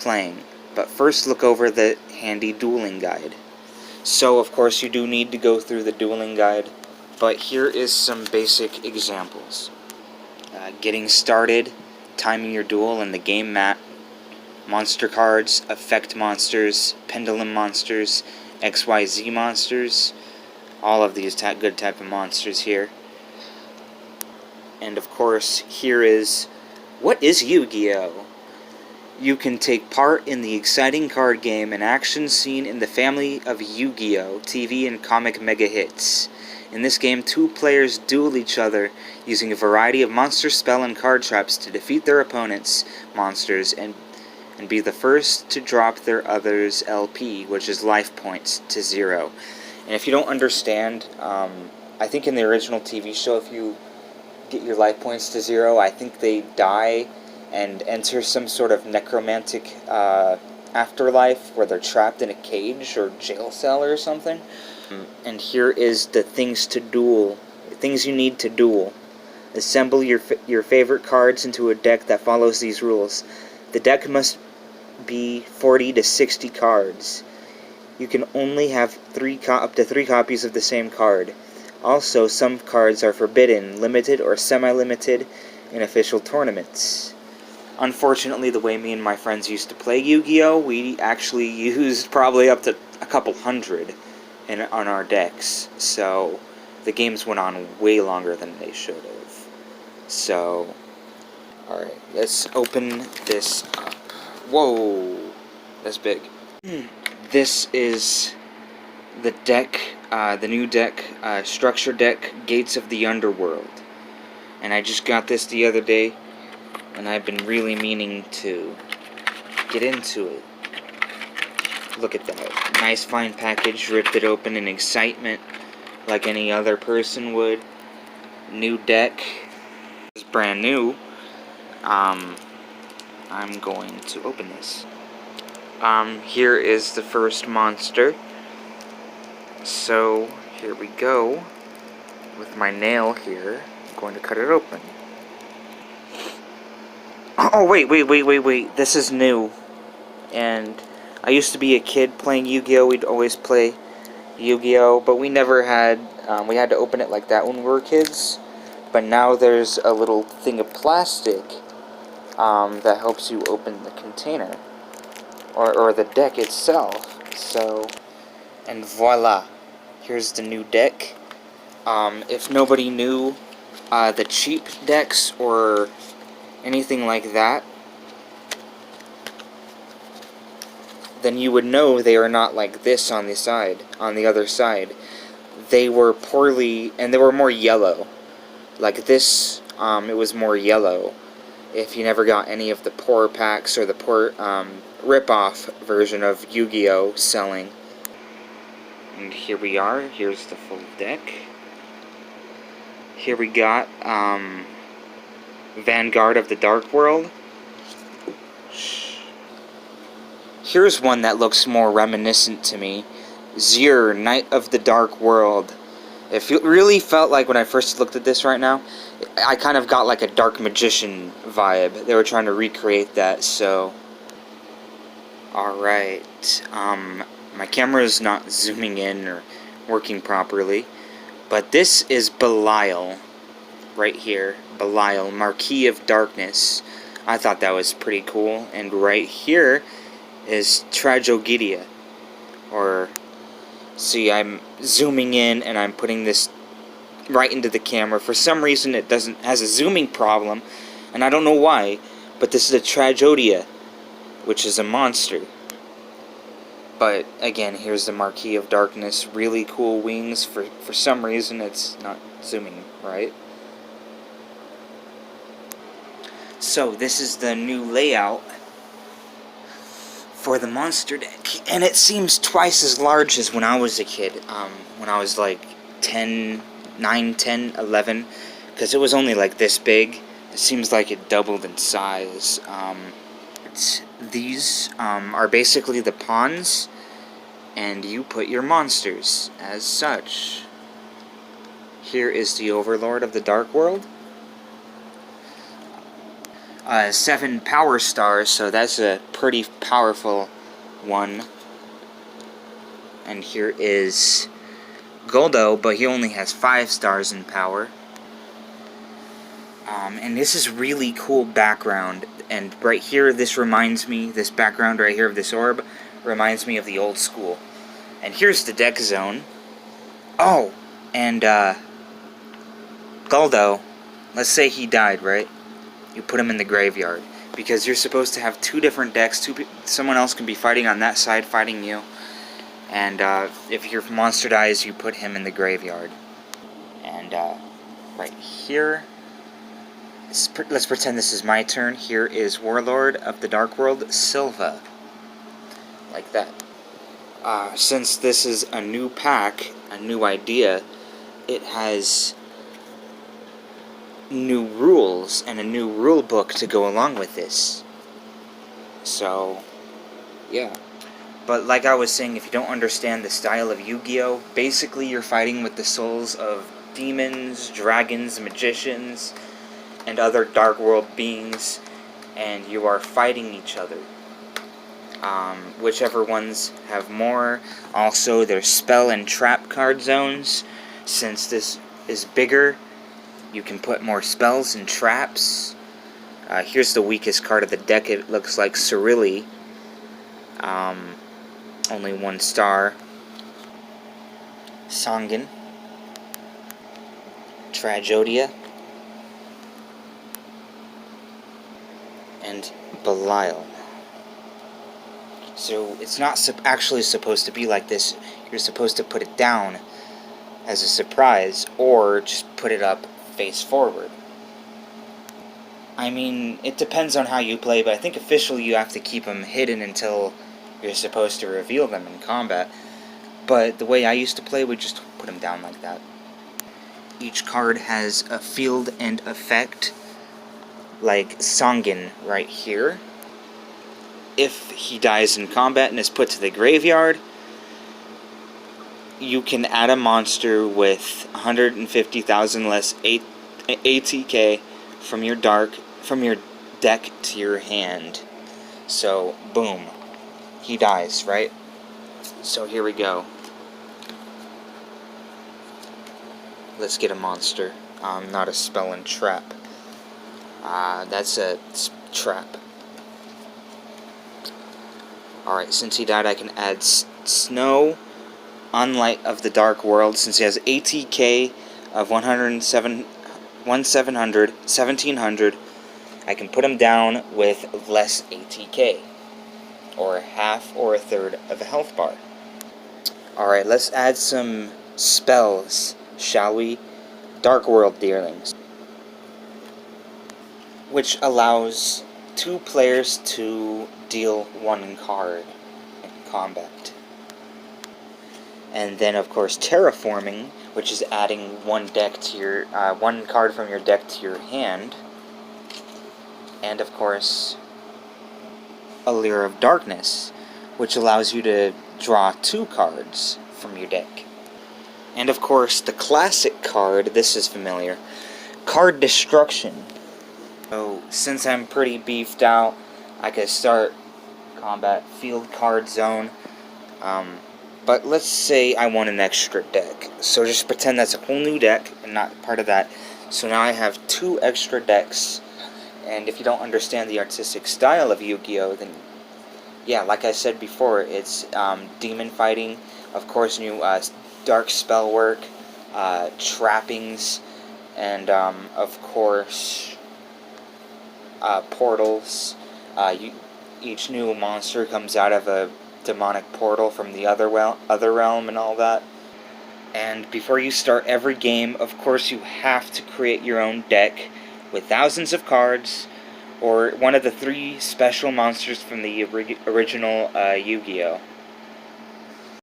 playing. But first look over the handy dueling guide. So of course you do need to go through the dueling guide, but here is some basic examples. Getting started, timing your duel in the game mat, monster cards, effect monsters, pendulum monsters, XYZ monsters, all of these good type of monsters here. And of course, here is, what is Yu-Gi-Oh? You can take part in the exciting card game and action scene in the family of Yu-Gi-Oh! TV and comic mega hits. In this game, two players duel each other using a variety of monster spell and card traps to defeat their opponents' monsters and be the first to drop their other's LP, which is life points, to 0. And if you don't understand, I think in the original TV show, if you get your life points to 0, I think they die and enter some sort of necromantic afterlife where they're trapped in a cage or jail cell or something. And here is the things to duel, things you need to duel. Assemble your favorite cards into a deck that follows these rules. The deck must be 40 to 60 cards. You can only have up to 3 copies of the same card. Also, some cards are forbidden, limited, or semi-limited in official tournaments. Unfortunately, the way me and my friends used to play Yu-Gi-Oh, we actually used probably up to a couple hundred on our decks. So, the games went on way longer than they should have. So, alright, let's open this up. Whoa, that's big. This is the deck, the new deck, structure deck, Gates of the Underworld. And I just got this the other day, and I've been really meaning to get into it. Look at that. Nice fine package, ripped it open in excitement like any other person would. New deck. It's brand new. I'm going to open this. Here is the first monster. So, here we go. With my nail here, I'm going to cut it open. Oh, wait. This is new. And I used to be a kid playing Yu-Gi-Oh! We'd always play Yu-Gi-Oh! But we never had, we had to open it like that when we were kids. But now there's a little thing of plastic that helps you open the container. Or the deck itself. So, and voila. Here's the new deck. If nobody knew the cheap decks or anything like that, then you would know they are not like this on the other side. They were poorly, and they were more yellow. Like this, it was more yellow. If you never got any of the poor packs or the poor rip-off version of Yu-Gi-Oh! Selling. And here we are. Here's the full deck. Here we got Vanguard of the Dark World. Here's one that looks more reminiscent to me. Zir, Knight of the Dark World. It really felt like when I first looked at this right now, I kind of got like a Dark Magician vibe. They were trying to recreate that, so... Alright, my camera is not zooming in or working properly, but this is Belial, right here. Belial, Marquis of Darkness. I thought that was pretty cool, and right here is Tragogidia, or... See, I'm zooming in and I'm putting this right into the camera. For some reason it has a zooming problem, and I don't know why, but this is a Tragodia, which is a monster. But again, here's the Marquis of Darkness. Really cool wings. For some reason it's not zooming right. So this is the new layout for the monster deck, and it seems twice as large as when I was a kid, when I was like 9, 10, 11, because it was only like this big. It seems like it doubled in size. These are basically the pawns, and you put your monsters as such. Here is the Overlord of the Dark World. 7 power stars, so that's a pretty powerful one. And here is Goldo, but he only has 5 stars in power. And this is really cool background. And right here, this background right here of this orb reminds me of the old school. And here's the deck zone. Oh, and Goldo, let's say he died, right? You put him in the graveyard, because you're supposed to have 2 different decks. Someone else can be fighting on that side, fighting you. And if your monster dies, you put him in the graveyard. And right here, let's pretend this is my turn. Here is Warlord of the Dark World, Silva. Like that. Since this is a new pack, a new idea, it has new rules and a new rule book to go along with this. So, yeah. But like I was saying, if you don't understand the style of Yu-Gi-Oh, basically you're fighting with the souls of demons, dragons, magicians, and other Dark World beings, and you are fighting each other. Whichever ones have more. Also, there's spell and trap card zones. Since this is bigger, you can put more spells and traps. Here's the weakest card of the deck. It looks like Cerilli. Only 1 star. Sangan. Tragedia. And Belial. So it's not actually supposed to be like this. You're supposed to put it down as a surprise, or just put it up face forward. I mean, it depends on how you play, but I think officially you have to keep them hidden until you're supposed to reveal them in combat. But the way I used to play, we just put them down like that. Each card has a field and effect, like Sangan right here. If he dies in combat and is put to the graveyard, you can add a monster with 150,000 less ATK from your deck to your hand. So, boom. He dies, right? So here we go. Let's get a monster. Not a spell and trap. That's a trap. Alright, since he died, I can add Snow, Unlight of the Dark World. Since he has ATK of 1700, I can put him down with less ATK, or a half or a third of a health bar. Alright, let's add some spells, shall we? Dark World Deerlings, which allows 2 players to deal 1 card in combat. And then, of course, Terraforming, which is adding 1 card from your deck to your hand. And, of course, Allure of Darkness, which allows you to draw 2 cards from your deck. And, of course, the classic card, this is familiar, Card Destruction. So, since I'm pretty beefed out, I could start combat field card zone. But let's say I want an extra deck. So just pretend that's a whole new deck and not part of that. So now I have 2 extra decks. And if you don't understand the artistic style of Yu-Gi-Oh, then yeah, like I said before, it's demon fighting, of course, new dark spell work, trappings, and of course portals. Each new monster comes out of a demonic portal from the other realm and all that. And before you start every game, of course, you have to create your own deck with thousands of cards, or one of the 3 special monsters from the original Yu-Gi-Oh!